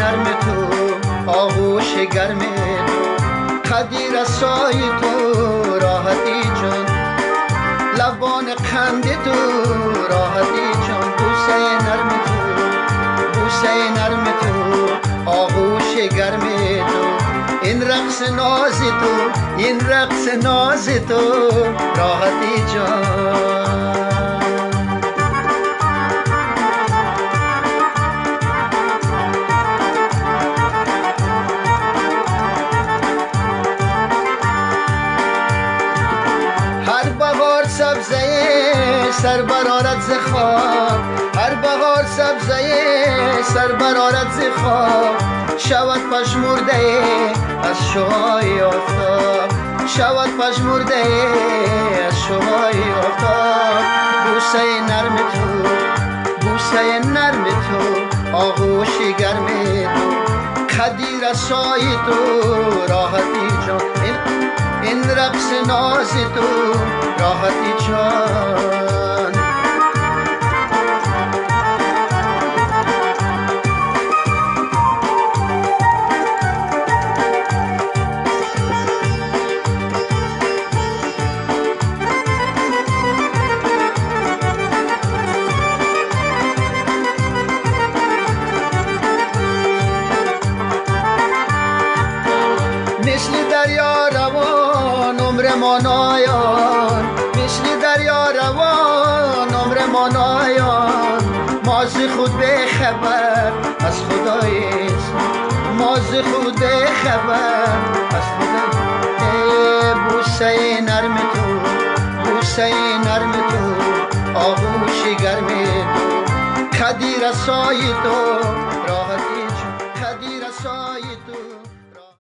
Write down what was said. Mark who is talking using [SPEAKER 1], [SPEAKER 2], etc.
[SPEAKER 1] نرم تو، آغوش گرم تو، خدی رسای تو، راحتی جان، لبان قند تو، راحتی جان، بوسه نرم تو، بوسه نرم تو، آغوش گرم تو، این رقص ناز تو، این رقص ناز تو، راحتی جان. هر بهار سبزه سر برآرد ز خاک، هر بهار سبزه سر برآرد ز خاک، شود پژمرده از شعاع آفتاب، شود پژمرده از شعاع آفتاب. بوسه نرم تو، بوسه نرم تو، آغوش گرم تو، خدی رسای تو، راحتی جان، این رقص ناز تو، راحتی جان. مثل دریا روان عمر ما نایان، مثل دریا روان عمر ما نایان، ما ز خود به خبر از خدایست، ما ز خود به خبر از خدا. بوسه نرم تو، بوسه نرم تو، آغوش گرم تو، خدی رسای تو،